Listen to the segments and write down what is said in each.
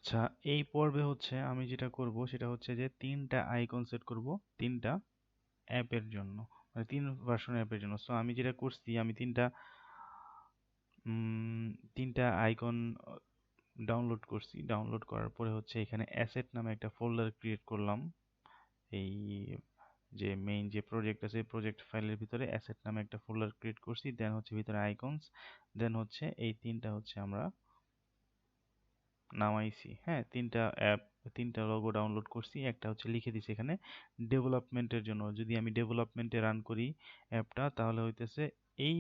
আচ্ছা, এই পর্বে হচ্ছে আমি যেটা করব সেটা হচ্ছে যে ৩টা আইকন সেট করব ৩টা অ্যাপের জন্য, মানে ৩ ভার্সনের অ্যাপের জন্য। সো আমি যেটা করছি, আমি ৩টা আইকন ডাউনলোড করছি। ডাউনলোড করার পরে হচ্ছে এখানে অ্যাসেট নামে একটা ফোল্ডার ক্রিয়েট করলাম। এই যে মেইন যে প্রজেক্ট আছে, প্রজেক্ট ফাইলের ভিতরে অ্যাসেট নামে একটা ফোল্ডার ক্রিয়েট করছি। দেন হচ্ছে ভিতরে আইকনস, দেন হচ্ছে এই ৩টা হচ্ছে আমরা নামাইছি। হ্যাঁ, ৩টা অ্যাপ, ৩টা লোগো ডাউনলোড করছি। একটা হচ্ছে লিখে দিছি এখানে ডেভেলপমেন্টের জন্য। যদি আমি ডেভেলপমেন্টে রান করি অ্যাপটা, তাহলে হইতেছে এই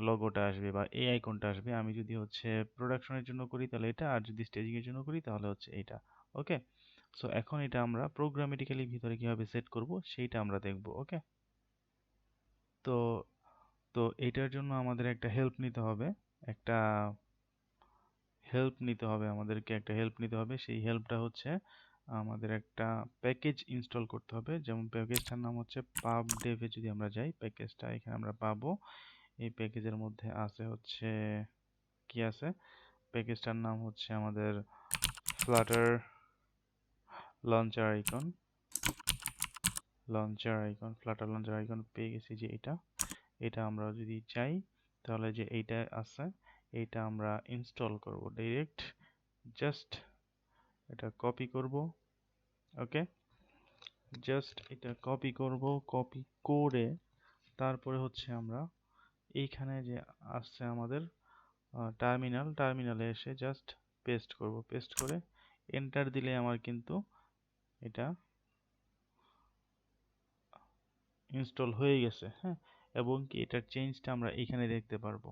লোগোটা আসবে বা এই আইকনটা আসবে। আমি যদি হচ্ছে প্রোডাকশনের জন্য করি তাহলে এটা, আর যদি স্টেজিং এর জন্য করি তাহলে হচ্ছে এইটা। ওকে, সো এখন এটা আমরা প্রোগ্রামেটিক্যালি ভিতরে কিভাবে সেট করব সেইটা আমরা দেখব। ওকে, তো তো এটার জন্য আমাদের একটা হেল্প নিতে হবে। একটা আমাদেরকে একটা হেল্প নিতে হবে। সেই হেল্পটা হচ্ছে আমাদের একটা প্যাকেজ ইনস্টল করতে হবে। যেমন প্যাকেজটার নাম হচ্ছে pubdev এ যদি আমরা যাই, প্যাকেজটা এখানে আমরা পাবো। এই প্যাকেজের মধ্যে আছে হচ্ছে কি আছে, প্যাকেজটার নাম হচ্ছে আমাদের Flutter launcher icon. Flutter launcher icon পেয়ে গেছি যে এটা আমরা যদি চাই তাহলে যে এইটা আছে, এইটা আমরা ইনস্টল করব ডাইরেক্ট। জাস্ট এটা কপি করব। ওকে, জাস্ট এটা কপি করব। কপি করে তারপরে হচ্ছে আমরা এইখানে যে আসছে আমাদের টার্মিনালে এসে জাস্ট পেস্ট করব। পেস্ট করে এন্টার দিলে আমার কিন্তু এটা ইনস্টল হয়ে গেছে। হ্যাঁ, এবং কি এটার চেঞ্জটা আমরা এখানে দেখতে পারবো।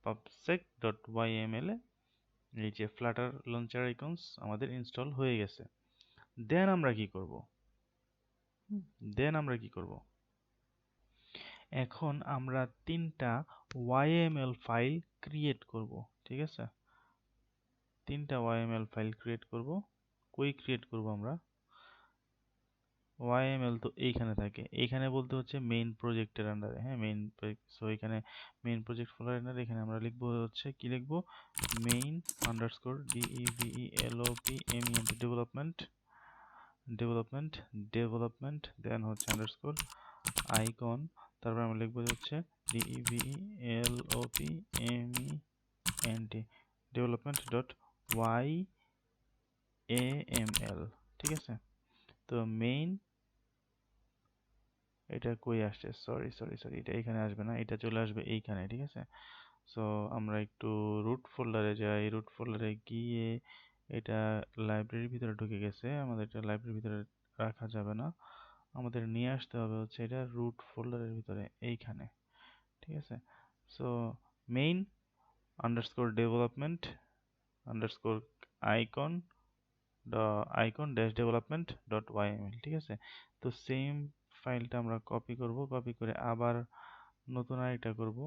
pubsec.yml এ এই যে ফ্লাটার লঞ্চার আইকনস আমাদের ইনস্টল হয়ে গেছে। দেন আমরা কি করব? এখন আমরা 3টা YML ফাইল ক্রিয়েট করব। ঠিক আছে, 3টা YML ফাইল ক্রিয়েট করব। কই ক্রিয়েট করব আমরা? YML তো এইখানে থাকে। এইখানে বলতে হচ্ছে মেইন প্রজেক্টের আন্ডারে। হ্যাঁ, মেইন প্রজেক্ট। সো এখানে মেইন প্রজেক্ট ফোল্ডার আন্ডারে এখানে আমরা লিখবো হচ্ছে কি লিখবো, main underscore development development then হচ্ছে আন্ডারস্কোর আইকন। তারপর আমরা লিখবো হচ্ছে development ডেভেলপমেন্ট ডট YAML। ঠিক আছে, তো মেইন, এটা কই আসছে, সরি এটা এখানে আসবে না, এটা চলে আসবে এইখানে। ঠিক আছে, সো আমরা একটু রুট ফোল্ডারে যাই। রুট ফোল্ডারে গিয়ে এটা লাইব্রেরির ভিতরে ঢুকে গেছে, আমাদের এটা লাইব্রেরির ভিতরে রাখা যাবে না, আমাদের নিয়ে আসতে হবে হচ্ছে এটা রুট ফোল্ডারের ভিতরে এইখানে। ঠিক আছে, so main underscore development underscore icon icon dash development dot YML. ঠিক আছে, তো সেম ফাইলটা আমরা কপি করব। কপি করে আবার নতুন আরেকটা করব।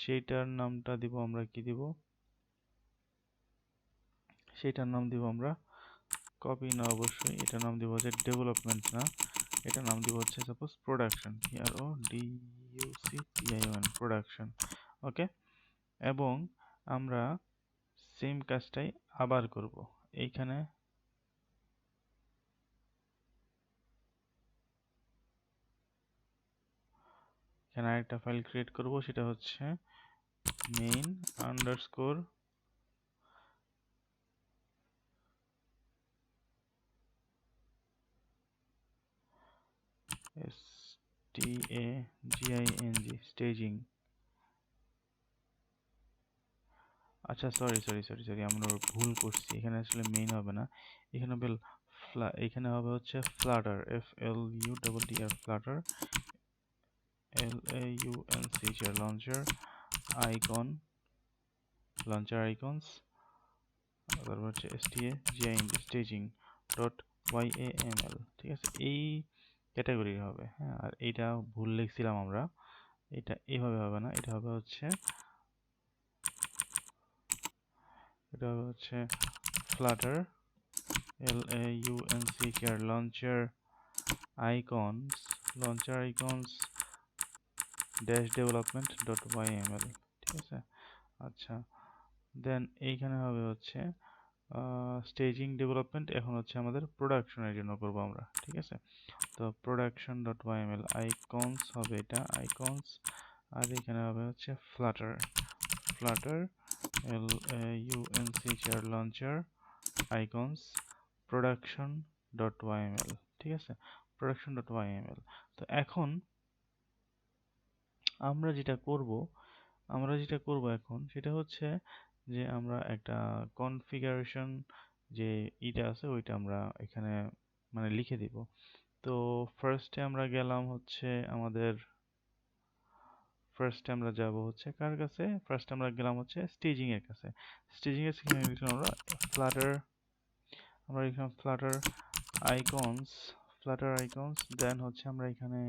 সেইটার নামটা দিব আমরা কি দিব, সেইটার নাম দিব আমরা কপি না, অবশ্যই এটার নাম দিব হচ্ছে ডেভেলপমেন্ট না, এটার নাম দিব হচ্ছে সাপোজ প্রোডাকশন, PRODUCTION প্রোডাকশন। ওকে, এবং আমরা সেম কাজটাই আবার করব। এইখানে এখানে আরেকটা ফাইল ক্রিয়েট করব, সেটা হচ্ছে মেইন আন্ডারস্কোর স্টেজিং। আচ্ছা, সরি আমরা ভুল করছি। এখানে আসলে মেইন হবে না, এখানে হবে এখানে হবে হচ্ছে Flutter, FLUTTR Flutter, LAUNCHR launcher icon, launcher icons, তারপর হচ্ছে স্টেজিং ডট YAML। ঠিক আছে, এই ক্যাটাগরির হবে। হ্যাঁ, আর এইটা ভুল লিখছিলাম আমরা, এটা এইভাবে হবে না, এটা হবে হচ্ছে Flutter LAUNCHR launcher icons dash development dot YAML। ঠিক আছে, আচ্ছা, দেন এইখানে হবে হচ্ছে স্টেজিং ডেভেলপমেন্ট, এখন হচ্ছে আমাদের প্রোডাকশনের জন্য করব আমরা, ঠিক আছে। তো প্রোডাকশন ডট ওয়াইএমএল আইকনস হবে এটা, আইকনস। আর এখানে হবে হচ্ছে ফ্লাটার, ফ্লাটার এল ইউএনসিএইচআর launcher icons production dot YML, ঠিক আছে, প্রোডাকশন ডট ওয়াইএমএল। তো এখন আমরা যেটা করব, এখন সেটা হচ্ছে যে আমরা একটা কনফিগারেশন যে এটা আছে ওইটা আমরা এখানে মানে লিখে দিব। তো ফার্স্টে আমরা গেলাম হচ্ছে আমাদের, ফার্স্টে আমরা যাব হচ্ছে কার কাছে, ফার্স্ট আমরা গেলাম হচ্ছে স্টেজিং এর কাছে। স্টেজিং এর সেখানে লিখলাম আমরা ফ্লাটার, আমরা লিখলাম ফ্লাটার আইকনস, ফ্লাটার আইকনস। দেন হচ্ছে আমরা এখানে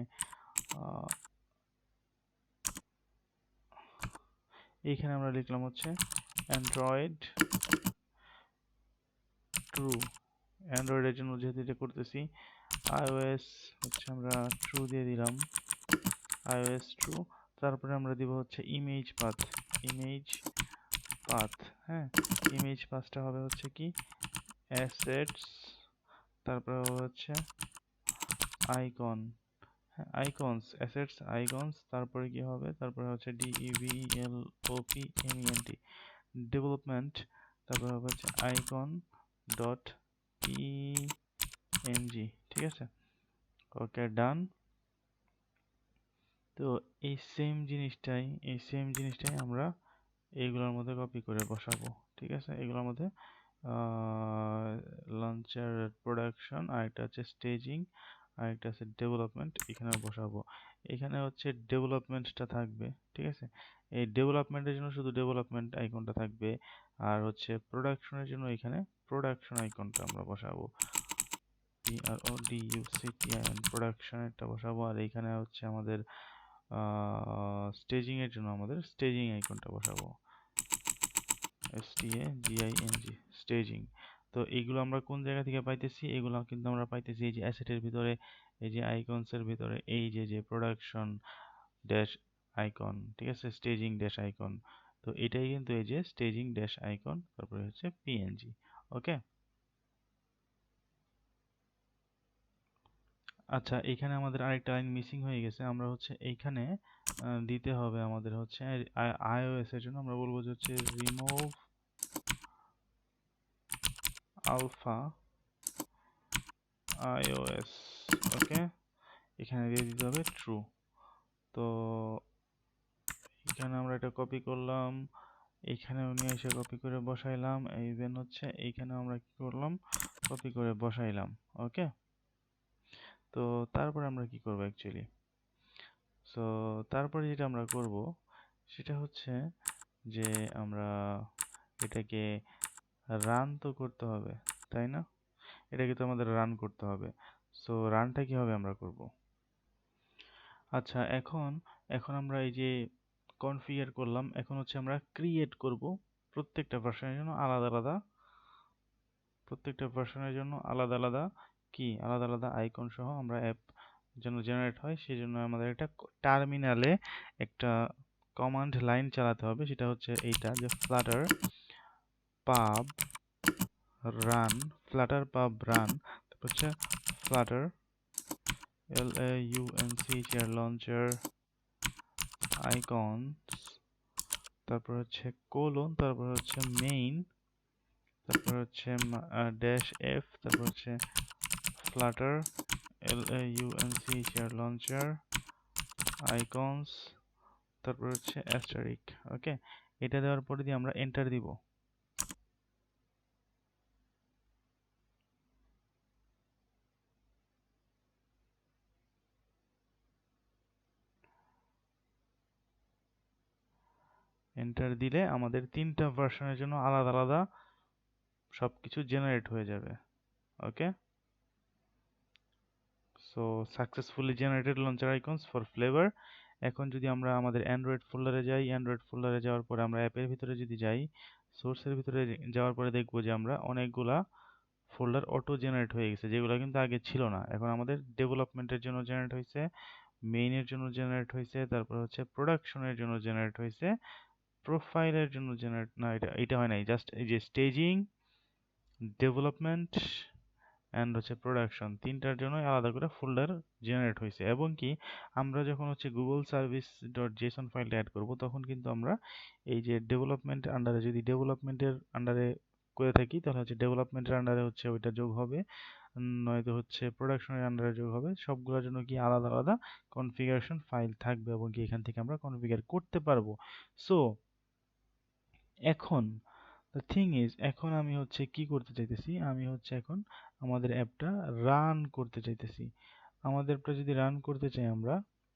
এইখানে আমরা লিখলাম হচ্ছে অ্যান্ড্রয়েড ট্রু, অ্যান্ড্রয়েডের জন্য যেহেতু এটা করতেছি। iOS হচ্ছে আমরা ট্রু দিয়ে দিলাম, iOS ট্রু। তারপরে আমরা দিব হচ্ছে ইমেজ পাথ, ইমেজ পাথ, হ্যাঁ, ইমেজ পাথটা হবে হচ্ছে কি অ্যাসেটস, তারপরে হবে হচ্ছে আইকন, হ্যাঁ আইকনস, অ্যাসেটস আইকনস। তারপরে কি হবে, তারপরে হচ্ছে DEVELOPMENT ডেভেলপমেন্ট, তারপরে হবে হচ্ছে আইকন ডট পিএনজি, ঠিক আছে, ওকে ডান। তো এই সেম জিনিসটাই, আমরা এইগুলোর মধ্যে কপি করে বসাবো, ঠিক আছে, এগুলোর মধ্যে লঞ্চার প্রোডাকশন, আরেকটা হচ্ছে স্টেজিং, আরেকটা আছে ডেভেলপমেন্ট, এখানে বসাবো। এখানে হচ্ছে ডেভেলপমেন্টটা থাকবে, ঠিক আছে, এই ডেভেলপমেন্টের জন্য শুধু ডেভেলপমেন্ট আইকনটা থাকবে। আর হচ্ছে প্রোডাকশনের জন্য এখানে প্রোডাকশন আইকনটা আমরা বসাবো, PRODUCTION প্রোডাকশনেরটা বসাবো। আর এইখানে হচ্ছে আমাদের স্টেজিং এর জন্য আমাদের স্টেজিং আইকনটা বসাবো, STAGING স্টেজিং। তো এইগুলো আমরা কোন জায়গা থেকে পাইতেছি, এগুলো কিন্তু আমরা পাইতেছি এই যে অ্যাসেটের ভিতরে, এই যে আইকনস এর ভিতরে, এই যে যে প্রোডাকশন ড্যাশ আইকন, ঠিক আছে, স্টেজিং ড্যাশ আইকন। তো এটাই কিন্তু এই যে স্টেজিং ড্যাশ আইকন, তারপরে হচ্ছে পিএনজি, ওকে। আচ্ছা, এখানে আমাদের আরেকটা লাইন মিসিং হয়ে গেছে, আমরা হচ্ছে এইখানে দিতে হবে আমাদের হচ্ছে iOS এর জন্য আমরা বলবো যে হচ্ছে রিমুভ আলফা iOS, ওকে, এখানে দিয়ে দিতে হবে ট্রু। তো এখানে আমরা এটা কপি করলাম, এইখানেও নিয়ে এসে কপি করে বসাইলাম, ইভেন হচ্ছে এইখানে আমরা কি করলাম, কপি করে বসাইলাম, ওকে। তো তারপরে আমরা কি করব অ্যাকচুয়ালি, সো তারপরে যেটা আমরা করব সেটা হচ্ছে যে আমরা এটাকে রান তো করতে হবে, তাই না, এটাকে তো আমাদের রান করতে হবে। সো রানটা কিভাবে আমরা করব, আচ্ছা এখন, আমরা এই যে কনফিগার করলাম, এখন হচ্ছে আমরা ক্রিয়েট করব প্রত্যেকটা ভার্সনের জন্য আলাদা আলাদা, প্রত্যেকটা ভার্সনের জন্য আলাদা আলাদা কি, আলাদা আলাদা আইকন সহ আমরা অ্যাপ যেন জেনারেট হয়, সেই জন্য আমাদের একটা টার্মিনালে একটা কমান্ড লাইন চালাতে হবে, সেটা হচ্ছে এইটা যে ফ্লাটার পাব রান, ফ্লাটার পাব রান, তারপর হচ্ছে ফ্লাটার LAUNCHR লঞ্চার আইকনস, তারপর হচ্ছে কোলন, তারপর হচ্ছে মেইন, তারপর হচ্ছে ড্যাশ এফ, তারপর হচ্ছে ফ্লাটার LAUNCHR লঞ্চার আইকনস, তারপর হচ্ছে অ্যাস্টারিক, ওকে। এটা দেওয়ার পরে দিয়ে আমরা এন্টার দিব। এন্টার দিলে আমাদের তিনটা ভার্সনের জন্য আলাদা আলাদা সবকিছু জেনারেট হয়ে যাবে, okay. So successfully generated launcher icons for flavour. এখন যদি আমরা আমাদের অ্যান্ড্রয়েড ফোল্ডারে যাই, অ্যান্ড্রয়েড ফোল্ডারে যাওয়ার পরে আমরা অ্যাপের ভিতরে যদি যাই, সোর্সের ভিতরে যাওয়ার পরে দেখবো যে আমরা অনেকগুলা ফোল্ডার অটো জেনারেট হয়ে গেছে, যেগুলো কিন্তু আগে ছিল না। এখন আমাদের ডেভেলপমেন্টের জন্য জেনারেট হয়েছে, মেইনের জন্য জেনারেট হয়েছে, তারপর হচ্ছে প্রোডাকশনের জন্য জেনারেট হয়েছে, প্রোফাইলের জন্য জেনারেট না, এটা এটা হয় নাই, জাস্ট এই যে স্টেজিং, ডেভেলপমেন্ট অ্যান্ড হচ্ছে প্রোডাকশন, তিনটার জন্য আলাদা করে ফোল্ডার জেনারেট হয়েছে। এবং কি আমরা যখন হচ্ছে গুগল সার্ভিস ডট জেসন ফাইলটা অ্যাড করব, তখন কিন্তু আমরা এই যে ডেভেলপমেন্ট আন্ডারে, যদি ডেভেলপমেন্টের আন্ডারে করে থাকি তাহলে হচ্ছে ডেভেলপমেন্টের আন্ডারে হচ্ছে ওইটা যোগ হবে, নয়তো হচ্ছে প্রোডাকশনের আন্ডারে যোগ হবে। সবগুলোর জন্য কি আলাদা আলাদা কনফিগারেশন ফাইল থাকবে এবং কি এখান থেকে আমরা কনফিগার করতে পারবো। সো এখন দ্য থিং ইজ, এখন আমি হচ্ছে কি করতে চাইতেছি, আমি হচ্ছে এখন আমাদের অ্যাপটা রান করতে চাইতেছি। আমাদের অ্যাপটা যদি রান করতে চাই,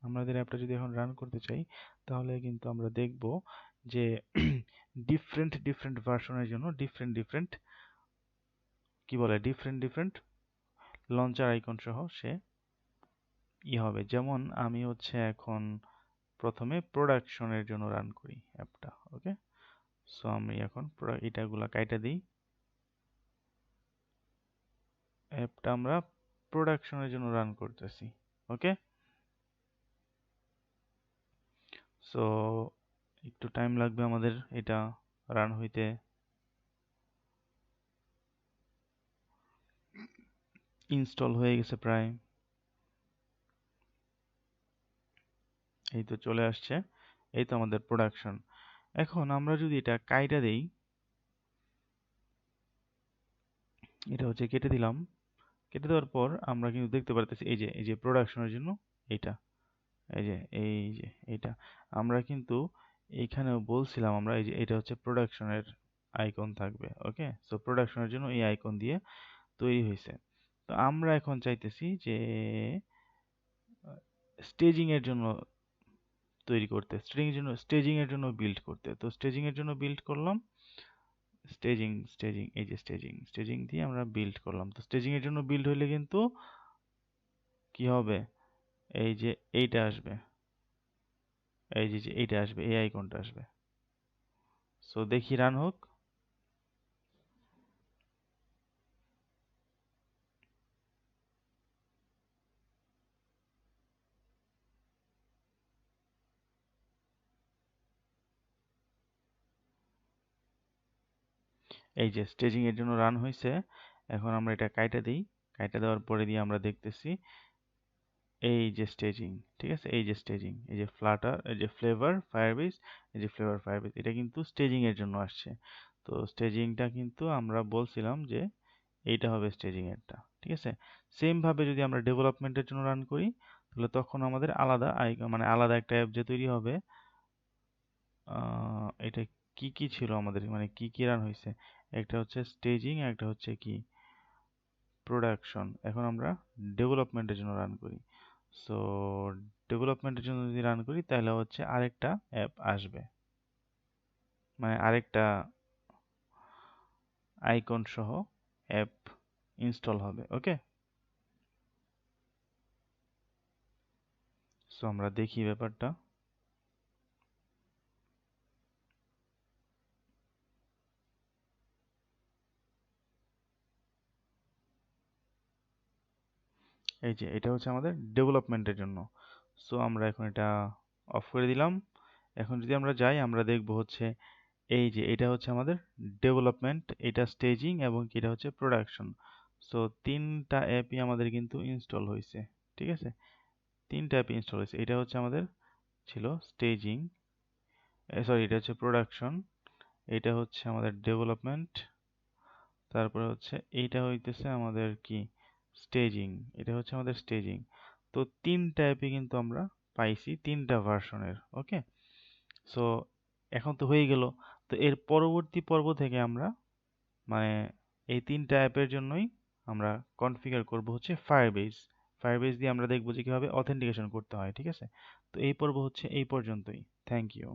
আমাদের অ্যাপটা যদি এখন রান করতে চাই, তাহলে কিন্তু আমরা দেখব যে ডিফারেন্ট ডিফারেন্ট ভার্সনের জন্য ডিফারেন্ট ডিফারেন্ট কি বলে ডিফারেন্ট ডিফারেন্ট লঞ্চার আইকন সহ সে হবে। যেমন আমি হচ্ছে এখন প্রথমে প্রোডাকশনের জন্য রান করি অ্যাপটা, ওকে। সো আমি এখন এটাগুলা কাইটা দিই, অ্যাপটা আমরা প্রোডাকশনের জন্য রান করতেছি, ওকে। সো একটু টাইম লাগবে আমাদের এটা রান হইতে। ইনস্টল হয়ে গেছে প্রায়, এই তো চলে আসছে, এই তো আমাদের প্রোডাকশন। এখন আমরা যদি এটা কাইটা দেই, এটা হচ্ছে কেটে দিলাম, কেটে দেওয়ার পর আমরা কিন্তু দেখতে পারতেছি এই যে প্রোডাকশনের জন্য এটা, এই যে এটা আমরা কিন্তু এইখানেও বলছিলাম, আমরা এই যে এটা হচ্ছে প্রোডাকশনের আইকন থাকবে, ওকে। সো প্রোডাকশনের জন্য এই আইকন দিয়ে তৈরি হয়েছে। তো আমরা এখন চাইতেছি যে স্টেজিং এর জন্য তৈরি করতে, স্টেজিং এর জন্য বিল্ড করতে। তো স্টেজিং এর জন্য বিল্ড করলাম, স্টেজিং এই যে স্টেজিং দিয়ে আমরা বিল্ড করলাম। তো স্টেজিং এর জন্য বিল্ড হইলে কিন্তু কি হবে, এই যে এইটা আসবে, এই যে এইটা আসবে, এই আইকনটা আসবে। সো দেখি রান হোক। এই যে স্টেজিং এর জন্য রান হয়েছে। এখন আমরা এটা কাইটা দিই, কাইটা দেওয়ার পরে দিয়ে আমরা দেখতেছি এই যে স্টেজিং, ঠিক আছে, এই যে স্টেজিং, এই যে ফ্লাটার, এই যে ফ্লেভার ফায়ারবেস, এই যে ফ্লেভার ফায়ারবেস, এটা কিন্তু স্টেজিং এর জন্য আসছে। তো স্টেজিংটা কিন্তু আমরা বলছিলাম যে এইটা হবে স্টেজিং এরটা, ঠিক আছে। সেম ভাবে যদি আমরা ডেভেলপমেন্টের জন্য রান করি, তাহলে তখন আমাদের আলাদা মানে আলাদা একটা অ্যাপ যে তৈরি হবে। এটা কি কি ছিল আমাদের, মানে কি কি রান হয়েছে, একটা হচ্ছে স্টেজিং, একটা হচ্ছে কি প্রোডাকশন। এখন আমরা ডেভেলপমেন্টের জন্য রান করি। সো ডেভেলপমেন্টের জন্য যদি রান করি, তাহলে হচ্ছে আরেকটা অ্যাপ আসবে, মানে আরেকটা আইকন সহ অ্যাপ ইনস্টল হবে, ওকে। সো আমরা দেখি ব্যাপারটা। এই যে এটা হচ্ছে আমাদের ডেভেলপমেন্টের জন্য। সো আমরা এখন এটা অফ করে দিলাম। এখন যদি আমরা যাই, আমরা দেখব হচ্ছে এই যে এটা হচ্ছে আমাদের ডেভেলপমেন্ট, এটা স্টেজিং এবং এটা হচ্ছে প্রোডাকশন। সো তিনটা অ্যাপই আমাদের কিন্তু ইনস্টল হয়েছে, ঠিক আছে। তিনটা অ্যাপ ইনস্টল হয়েছে। এটা হচ্ছে আমাদের ছিল স্টেজিং, সরি এটা হচ্ছে প্রোডাকশন, এটা হচ্ছে আমাদের ডেভেলপমেন্ট, তারপরে হচ্ছে এইটা হইতেছে আমাদের কি স্টেজিং, এটা হচ্ছে আমাদের স্টেজিং। তো তিনটা অ্যাপই কিন্তু আমরা পাইছি তিনটা ভার্সনের, ওকে। সো এখন তো হয়ে গেল। তো এর পরবর্তী পর্ব থেকে আমরা মানে এই তিনটা অ্যাপের জন্যই আমরা কনফিগার করব হচ্ছে ফায়ারবেস। ফায়ারবেস দিয়ে আমরা দেখব যে কিভাবে অথেন্টিকেশন করতে হয়, ঠিক আছে। তো এই পর্ব হচ্ছে এই পর্যন্তই। Thank you.